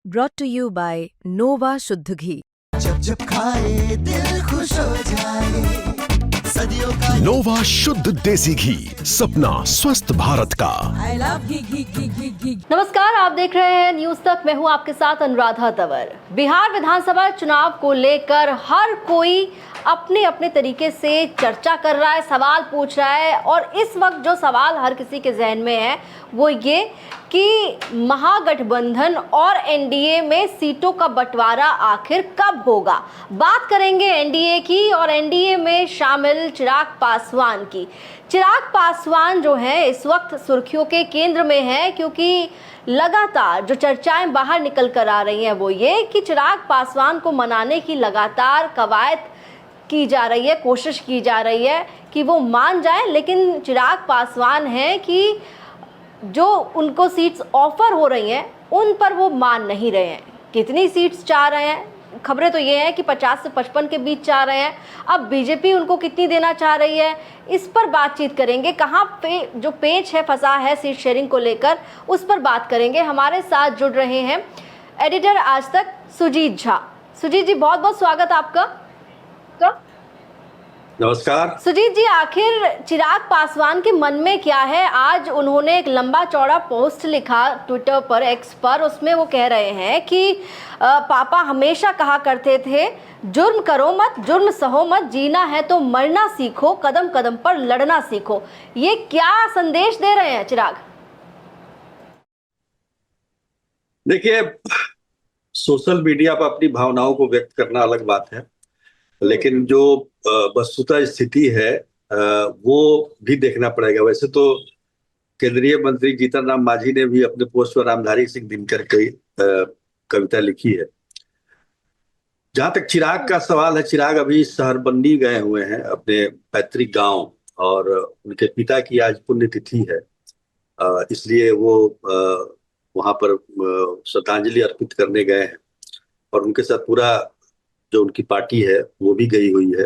brought to you by Nova शुद्ध घी। जब जब खाए दिल खुश हो जाए, सदियों का नोवा शुद्ध देसी घी, सपना स्वस्थ भारत का। I love घी। नमस्कार, आप देख रहे हैं न्यूज तक। मैं हूं आपके साथ अनुराधा तंवर। बिहार विधानसभा चुनाव को लेकर हर कोई अपने अपने तरीके से चर्चा कर रहा है, सवाल पूछ रहा है। और इस वक्त जो सवाल हर किसी के जहन में है वो ये कि महागठबंधन और एनडीए में सीटों का बंटवारा आखिर कब होगा। बात करेंगे एनडीए की और एनडीए में शामिल चिराग पासवान की। चिराग पासवान जो है इस वक्त सुर्खियों के केंद्र में है, क्योंकि लगातार जो चर्चाएं बाहर निकल कर आ रही हैं वो ये कि चिराग पासवान को मनाने की लगातार कवायद की जा रही है, कोशिश की जा रही है कि वो मान जाए। लेकिन चिराग पासवान हैं कि जो उनको सीट्स ऑफर हो रही हैं उन पर वो मान नहीं रहे हैं। कितनी सीट्स चाह रहे हैं, खबरें तो ये हैं कि 50 से 55 के बीच चाह रहे हैं। अब बीजेपी उनको कितनी देना चाह रही है, इस पर बातचीत करेंगे। कहाँ पे जो पेच है फंसा है सीट शेयरिंग को लेकर, उस पर बात करेंगे। हमारे साथ जुड़ रहे हैं एडिटर आज तक सुजीत झा। सुजीत जी, बहुत बहुत स्वागत आपका। नमस्कार सुजीत जी, आखिर चिराग पासवान के मन में क्या है? आज उन्होंने एक लंबा चौड़ा पोस्ट लिखा ट्विटर पर, एक्स पर। उसमें वो कह रहे हैं कि पापा हमेशा कहा करते थे, जुर्म करो मत, जुर्म सहो मत, जीना है तो मरना सीखो, कदम कदम पर लड़ना सीखो। ये क्या संदेश दे रहे हैं चिराग? देखिए, सोशल मीडिया पर अपनी भावनाओं को व्यक्त करना अलग बात है, लेकिन जो वस्तुतः स्थिति है वो भी देखना पड़ेगा। वैसे तो केंद्रीय मंत्री जीतन राम मांझी ने भी अपने पोस्ट पर रामधारी सिंह दिनकर की कविता लिखी है। जहां तक चिराग का सवाल है, चिराग अभी सहरबंदी गए हुए हैं अपने पैतृक गांव, और उनके पिता की आज पुण्यतिथि है, इसलिए वो वहां पर श्रद्धांजलि अर्पित करने गए हैं। और उनके साथ पूरा जो उनकी पार्टी है वो भी गई हुई है।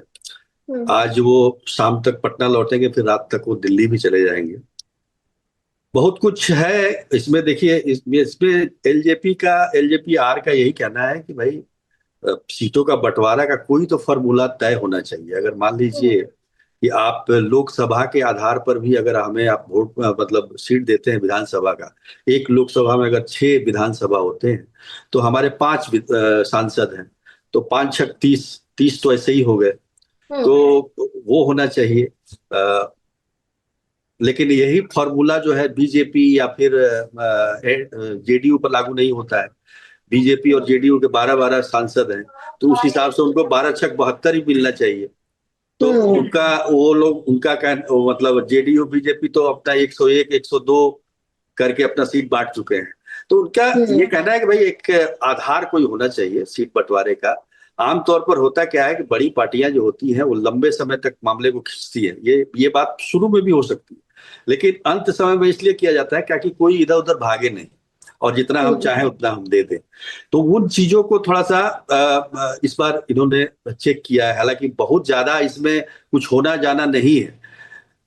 आज वो शाम तक पटना लौटेंगे, फिर रात तक वो दिल्ली भी चले जाएंगे। बहुत कुछ है इसमें। देखिए, इसमें एलजेपी आर का यही कहना है कि भाई सीटों का बंटवारा का कोई तो फॉर्मूला तय होना चाहिए। अगर मान लीजिए कि आप लोकसभा के आधार पर भी अगर हमें आप वोट मतलब सीट देते हैं विधानसभा का, एक लोकसभा में अगर 6 विधानसभा होते हैं तो हमारे 5 सांसद हैं, तो 5 छक 30 तो ऐसे ही हो गए। तो वो होना चाहिए। लेकिन यही फॉर्मूला जो है बीजेपी या फिर जेडीयू पर लागू नहीं होता है। बीजेपी और जेडीयू के 12-12 सांसद हैं, तो उस हिसाब से उनको 12 छक 72 ही मिलना चाहिए। तो उनका वो लोग उनका मतलब जेडीयू बीजेपी तो अपना 101 102 करके अपना सीट बांट चुके हैं। तो उनका ये कहना है कि भाई एक आधार कोई होना चाहिए सीट बंटवारे का। आमतौर पर होता क्या है कि बड़ी पार्टियां जो होती हैं वो लंबे समय तक मामले को खींचती है। ये बात शुरू में भी हो सकती है, लेकिन अंत समय में इसलिए किया जाता है ताकि कोई इधर उधर भागे नहीं, और जितना हम चाहें उतना हम दे दें। तो उन चीजों को थोड़ा सा इस बार इन्होंने चेक किया है। हालांकि बहुत ज्यादा इसमें कुछ होना जाना नहीं है।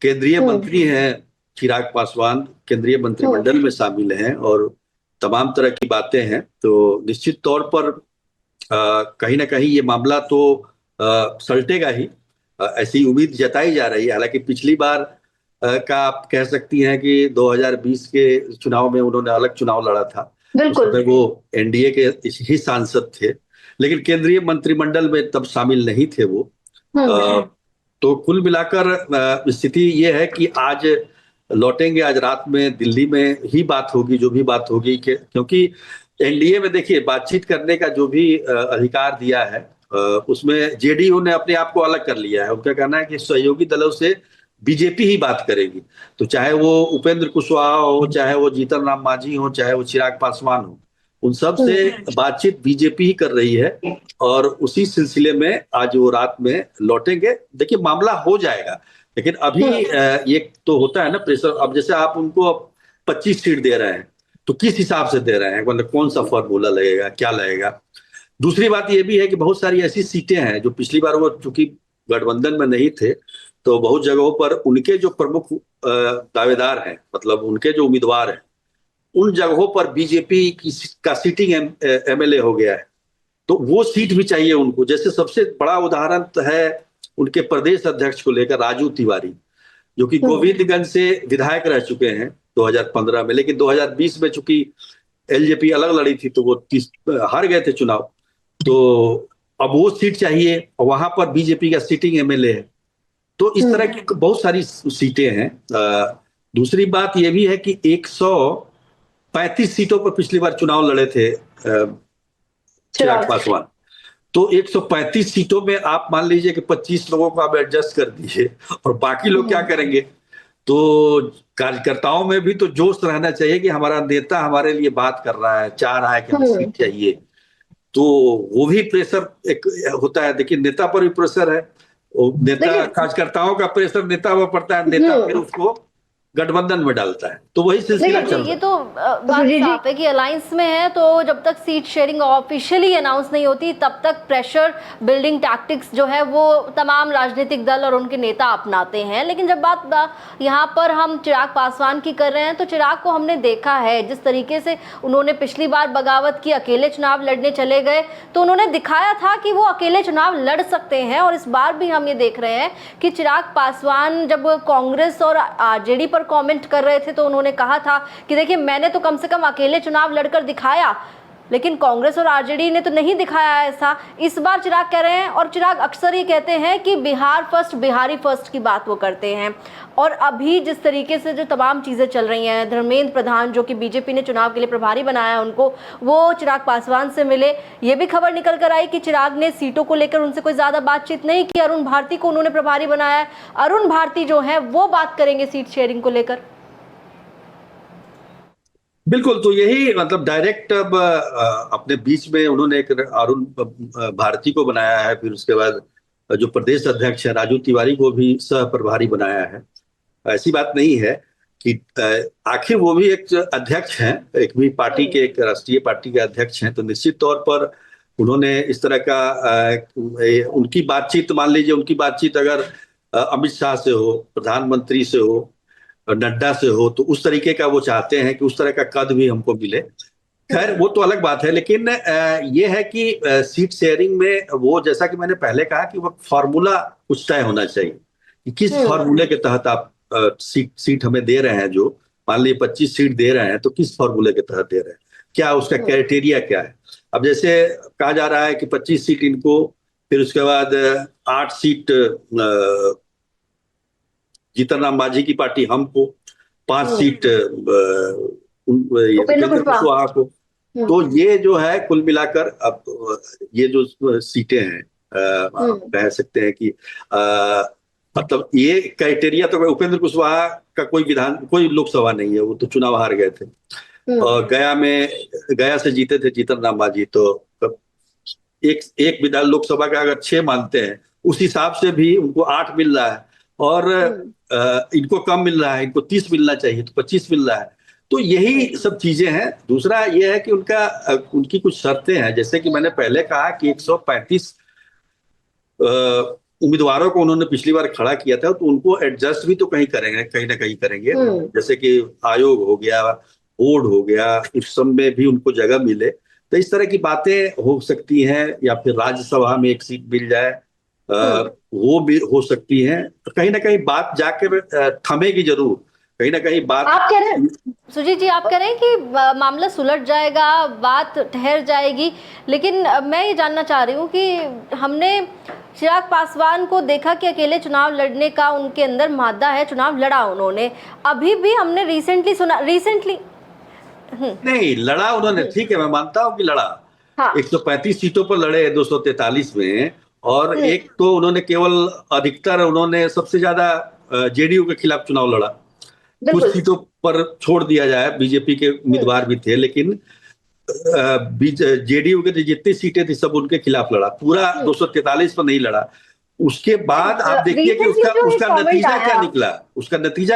केंद्रीय मंत्री हैं चिराग पासवान, केंद्रीय मंत्रिमंडल में शामिल हैं और तमाम तरह की बातें हैं। तो निश्चित तौर पर कहीं ना कहीं ये मामला तो सलटेगा ही, ऐसी उम्मीद जताई जा रही है। हालांकि पिछली बार का आप कह सकती हैं कि 2020 के चुनाव में उन्होंने अलग चुनाव लड़ा था, उसमें वो एनडीए के ही सांसद थे, लेकिन केंद्रीय मंत्रिमंडल में तब शामिल नहीं थे वो। तो कुल मिलाकर स्थिति ये है कि आज लौटेंगे, आज रात में दिल्ली में ही बात होगी, जो भी बात होगी। क्योंकि एनडीए में देखिए बातचीत करने का जो भी अधिकार दिया है उसमें जेडीयू ने अपने आप को अलग कर लिया है। उनका कहना है कि सहयोगी दलों से बीजेपी ही बात करेगी। तो चाहे वो उपेंद्र कुशवाहा हो, चाहे वो जीतन राम मांझी हो, चाहे वो चिराग पासवान हो, उन सब से बातचीत बीजेपी ही कर रही है। और उसी सिलसिले में आज वो रात में लौटेंगे। देखिए, मामला हो जाएगा, लेकिन अभी ये तो होता है ना प्रेशर। अब जैसे आप उनको 25 सीट दे रहे हैं तो किस हिसाब से दे रहे हैं, मतलब कौन सा फॉर्मूला लगेगा, क्या लगेगा। दूसरी बात ये भी है कि बहुत सारी ऐसी सीटें हैं जो पिछली बार वो चूंकि गठबंधन में नहीं थे, तो बहुत जगहों पर उनके जो प्रमुख दावेदार हैं, मतलब उनके जो उम्मीदवार हैं, उन जगहों पर बीजेपी का सिटिंग एमएलए हो गया है, तो वो सीट भी चाहिए उनको। जैसे सबसे बड़ा उदाहरण तो है उनके प्रदेश अध्यक्ष को लेकर राजू तिवारी, जो कि गोविंदगंज से विधायक रह चुके हैं 2015 में, लेकिन 2020 में चूंकि एलजेपी अलग लड़ी थी तो वो हार गए थे चुनाव, तो अब वो सीट चाहिए और वहां पर बीजेपी का सिटिंग एमएलए है। तो इस तरह की बहुत सारी सीटें हैं। दूसरी बात यह भी है कि 135 सीटों पर पिछली बार चुनाव लड़े थे चिराग पासवान, तो 135 सीटों में आप मान लीजिए कि 25 लोगों को आप एडजस्ट कर दीजिए और बाकी लोग क्या करेंगे। तो कार्यकर्ताओं में भी तो जोश रहना चाहिए कि हमारा नेता हमारे लिए बात कर रहा है, चाह रहा है कि हमें सीट चाहिए, तो वो भी प्रेशर एक होता है। देखिए नेता पर भी प्रेशर है, नेता कार्यकर्ताओं का प्रेशर नेता पर पड़ता है, नेता फिर उसको गठबंधन में डालता है, तो वही सिलसिला चल रहा है। ये तो बात साफ है कि अलायंस में है, तो जब तक सीट शेयरिंग ऑफिशियली अनाउंस नहीं होती तब तक प्रेशर बिल्डिंग टैक्टिक्स जो है वो तमाम राजनीतिक दल और उनके नेता अपनाते हैं। लेकिन जब बात यहाँ पर हम चिराग पासवान की कर रहे हैं, तो चिराग को हमने देखा है जिस तरीके से उन्होंने पिछली बार बगावत की, अकेले चुनाव लड़ने चले गए, तो उन्होंने दिखाया था कि वो अकेले चुनाव लड़ सकते हैं। और इस बार भी हम ये देख रहे हैं कि चिराग पासवान जब कांग्रेस और आरजेडी पर कमेंट कर रहे थे तो उन्होंने कहा था कि देखिए मैंने तो कम से कम अकेले चुनाव लड़कर दिखाया, लेकिन कांग्रेस और आरजेडी ने तो नहीं दिखाया ऐसा। इस बार चिराग कह रहे हैं, और चिराग अक्सर ये कहते हैं कि बिहार फर्स्ट, बिहारी फर्स्ट की बात वो करते हैं। और अभी जिस तरीके से जो तमाम चीज़ें चल रही हैं, धर्मेंद्र प्रधान जो कि बीजेपी ने चुनाव के लिए प्रभारी बनाया उनको, वो चिराग पासवान से मिले। ये भी खबर निकल कर आई कि चिराग ने सीटों को लेकर उनसे कोई ज़्यादा बातचीत नहीं की, अरुण भारती को उन्होंने प्रभारी बनाया है। अरुण भारती जो है वो बात करेंगे सीट शेयरिंग को लेकर। बिल्कुल, तो यही मतलब डायरेक्ट अब अपने बीच में उन्होंने एक अरुण भारती को बनाया है, फिर उसके बाद जो प्रदेश अध्यक्ष है राजू तिवारी को भी सह प्रभारी बनाया है। ऐसी बात नहीं है कि आखिर वो भी एक अध्यक्ष हैं, एक भी पार्टी के, एक राष्ट्रीय पार्टी के अध्यक्ष हैं, तो निश्चित तौर पर उन्होंने इस तरह का उनकी बातचीत, मान लीजिए उनकी बातचीत अगर अमित शाह से हो, प्रधानमंत्री से हो, नड्डा से हो, तो उस तरीके का वो चाहते हैं कि उस तरह का कद भी हमको मिले। खैर वो तो अलग बात है, लेकिन ये है कि सीट शेयरिंग में वो, जैसा कि मैंने पहले कहा कि वो फॉर्मूला कुछ तय होना चाहिए कि किस फॉर्मूले के तहत आप सीट हमें दे रहे हैं। जो मान लीजिए 25 सीट दे रहे हैं तो किस फॉर्मूले के तहत दे रहे हैं, क्या उसका क्राइटेरिया क्या है। अब जैसे कहा जा रहा है कि 25 सीट इनको, फिर उसके बाद 8 सीट जीतन राम मांझी की पार्टी हमको, 5 सीट उपेंद्र कुशवाहा को। तो ये जो है कुल मिलाकर अब ये जो सीटें हैं कह सकते हैं कि मतलब ये क्राइटेरिया, तो उपेंद्र कुशवाहा का कोई लोकसभा नहीं है, वो तो चुनाव हार गए थे। और गया से जीते थे जीतन राम मांझी, तो एक विधान लोकसभा का अगर 6 मानते हैं, उस हिसाब से भी उनको 8 मिल रहा है, और इनको कम मिल रहा है, इनको 30 मिलना चाहिए तो 25 मिल रहा है। तो यही सब चीजें हैं। दूसरा ये है कि उनकी कुछ शर्तें हैं, जैसे कि मैंने पहले कहा कि 135 उम्मीदवारों को उन्होंने पिछली बार खड़ा किया था, तो उनको एडजस्ट भी तो कहीं ना कहीं करेंगे। जैसे कि आयोग हो गया, बोर्ड हो गया, उस सब में भी उनको जगह मिले, तो इस तरह की बातें हो सकती हैं। या फिर राज्यसभा में 1 सीट मिल जाए, वो भी हो सकती है। तो कहीं ना कहीं बात जाकर थमेगी जरूर, कहीं ना कहीं बात। आप कह रहे हैं सुजीत जी, आप कह रहे हैं कि मामला सुलझ जाएगा, बात ठहर जाएगी, लेकिन मैं ये जानना चाह रही हूँ कि हमने चिराग पासवान को देखा कि अकेले चुनाव लड़ने का उनके अंदर मादा है, चुनाव लड़ा उन्होंने। अभी भी हमने रिसेंटली नहीं लड़ा उन्होंने, ठीक है मैं मानता हूँ कि लड़ा। हाँ। 135 सीटों पर लड़े 243 में, और एक तो उन्होंने केवल अधिकतर उन्होंने सबसे ज्यादा जेडीयू के खिलाफ चुनाव लड़ा। कुछ सीटों पर छोड़ दिया जाए, बीजेपी के उम्मीदवार भी थे, लेकिन जेडीयू के जितनी सीटें थी सब उनके खिलाफ लड़ा, पूरा 243 पर नहीं लड़ा। उसके बाद आप देखिए कि उसका नतीजा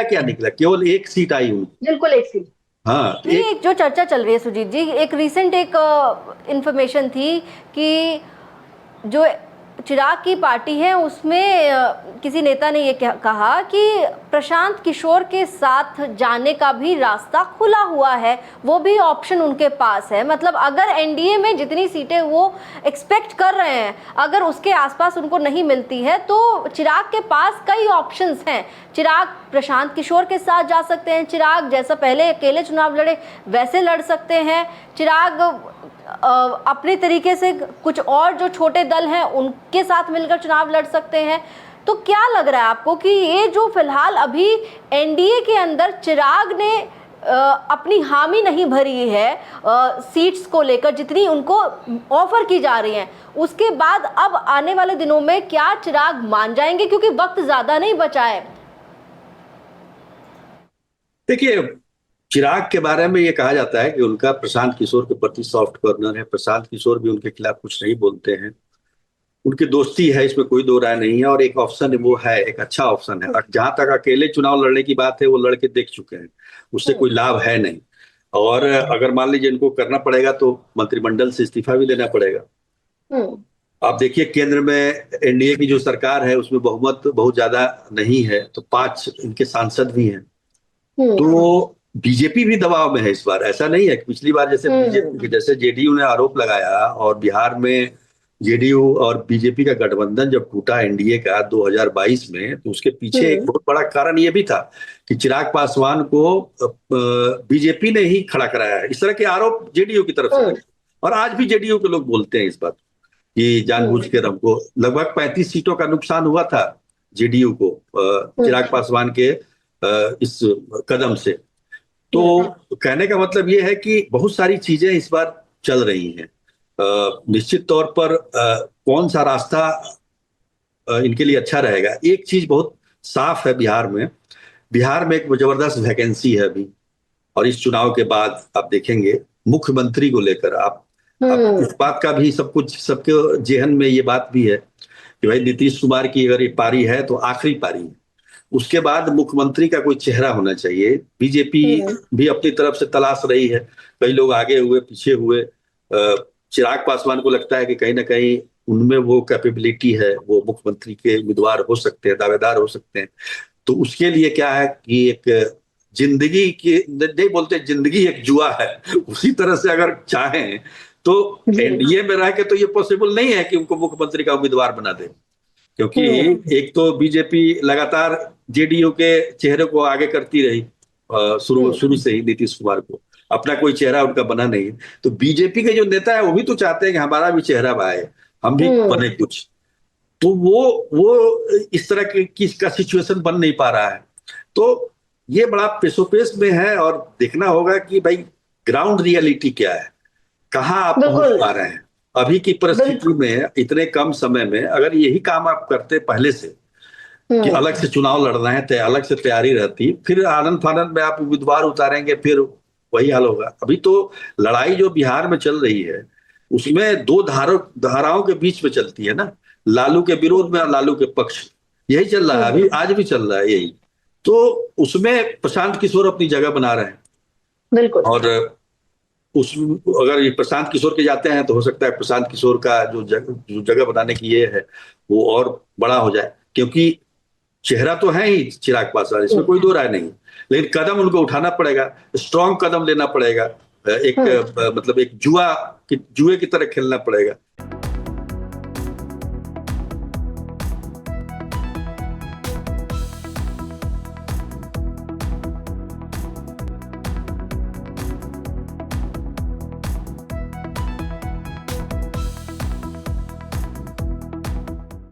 क्या निकला, केवल 1 सीट आई हुई, बिल्कुल 1 सीट। हाँ, एक जो चर्चा चल रही है सुजीत जी, एक रिसेंट इंफॉर्मेशन थी कि जो चिराग की पार्टी है उसमें किसी नेता ने ये कहा कि प्रशांत किशोर के साथ जाने का भी रास्ता खुला हुआ है, वो भी ऑप्शन उनके पास है। मतलब अगर एनडीए में जितनी सीटें वो एक्सपेक्ट कर रहे हैं अगर उसके आसपास उनको नहीं मिलती है तो चिराग के पास कई ऑप्शंस हैं। चिराग प्रशांत किशोर के साथ जा सकते हैं, चिराग जैसा पहले अकेले चुनाव लड़े वैसे लड़ सकते हैं, चिराग अपने तरीके से कुछ और जो छोटे दल हैं उनके साथ मिलकर चुनाव लड़ सकते हैं। तो क्या लग रहा है आपको कि ये जो फिलहाल अभी एनडीए के अंदर चिराग ने अपनी हामी नहीं भरी है सीट्स को लेकर जितनी उनको ऑफर की जा रही हैं, उसके बाद अब आने वाले दिनों में क्या चिराग मान जाएंगे, क्योंकि वक्त ज्यादा नहीं बचा है? देखिए, चिराग के बारे में ये कहा जाता है कि उनका प्रशांत किशोर के प्रति सॉफ्ट कॉर्नर है। प्रशांत किशोर भी उनके खिलाफ कुछ नहीं बोलते हैं, उनकी दोस्ती है, इसमें कोई दो राय नहीं है। और एक ऑप्शन वो है, एक अच्छा ऑप्शन है। जहां तक अकेले चुनाव लड़ने की बात है, वो लड़के देख चुके हैं, उससे कोई लाभ है नहीं। और अगर मान लीजिए इनको करना पड़ेगा तो मंत्रिमंडल से इस्तीफा भी देना पड़ेगा। आप देखिए, केंद्र में एनडीए की जो सरकार है उसमें बहुमत बहुत ज्यादा नहीं है, तो 5 इनके सांसद भी हैं। तो बीजेपी भी दबाव में है इस बार। ऐसा नहीं है कि पिछली बार जैसे जेडीयू ने आरोप लगाया और बिहार में जेडीयू और बीजेपी का गठबंधन जब टूटा एनडीए का 2022 में, तो उसके पीछे एक बहुत बड़ा कारण ये भी था कि चिराग पासवान को बीजेपी ने ही खड़ा कराया है। इस तरह के आरोप जेडीयू की तरफ से लगे और आज भी जेडीयू के लोग बोलते हैं इस बात कि जानबूझकर हमको लगभग 35 सीटों का नुकसान हुआ था जेडीयू को चिराग पासवान के इस कदम से। तो कहने का मतलब ये है कि बहुत सारी चीजें इस बार चल रही हैं। निश्चित तौर पर कौन सा रास्ता इनके लिए अच्छा रहेगा, एक चीज बहुत साफ है, बिहार में एक जबरदस्त वैकेंसी है अभी। और इस चुनाव के बाद आप देखेंगे मुख्यमंत्री को लेकर आप इस बात का भी सब कुछ सबके जेहन में ये बात भी है कि भाई नीतीश कुमार की अगर ये पारी है तो आखिरी पारी है, उसके बाद मुख्यमंत्री का कोई चेहरा होना चाहिए। बीजेपी भी अपनी तरफ से तलाश रही है, कई लोग आगे हुए पीछे हुए। चिराग पासवान को लगता है कि कहीं ना कहीं उनमें वो कैपेबिलिटी है, वो मुख्यमंत्री के उम्मीदवार हो सकते हैं, दावेदार हो सकते हैं। तो उसके लिए क्या है कि एक जिंदगी की नहीं बोलते, जिंदगी एक जुआ है, उसी तरह से अगर चाहें तो एनडीए में रह के तो ये पॉसिबल नहीं है कि उनको मुख्यमंत्री का उम्मीदवार बना दे, क्योंकि एक तो बीजेपी लगातार जेडीयू के चेहरे को आगे करती रही शुरू से ही, नीतीश कुमार को अपना कोई चेहरा उनका बना नहीं है। तो बीजेपी के जो नेता है वो भी तो चाहते हैं कि हमारा भी चेहरा आए, हम भी बने कुछ। तो वो इस तरह की का सिचुएशन बन नहीं पा रहा है। तो ये बड़ा पेशोपेश में है और देखना होगा कि भाई ग्राउंड रियलिटी क्या है, कहाँ आप पहुंच पा रहे हैं। अभी की परिस्थिति में इतने कम समय में अगर यही काम आप करते पहले से कि अलग से चुनाव लड़ना है, अलग से तैयारी रहती, फिर आनंद फानंद में आप उम्मीदवार उतारेंगे, फिर वही हाल होगा। अभी तो लड़ाई जो बिहार में चल रही है उसमें 2 धाराओं के बीच में चलती है ना, लालू के विरोध में और लालू के पक्ष, यही चल रहा है अभी, आज भी चल रहा है यही। तो उसमें प्रशांत किशोर अपनी जगह बना रहे हैं, बिल्कुल। और अगर ये प्रशांत किशोर के जाते हैं तो हो सकता है प्रशांत किशोर का जो जगह बनाने की ये है वो और बड़ा हो जाए, क्योंकि चेहरा तो है ही चिराग पासवान, इसमें कोई दो राय नहीं, लेकिन कदम उनको उठाना पड़ेगा, स्ट्रॉन्ग कदम लेना पड़ेगा, एक मतलब एक जुए की तरह खेलना पड़ेगा।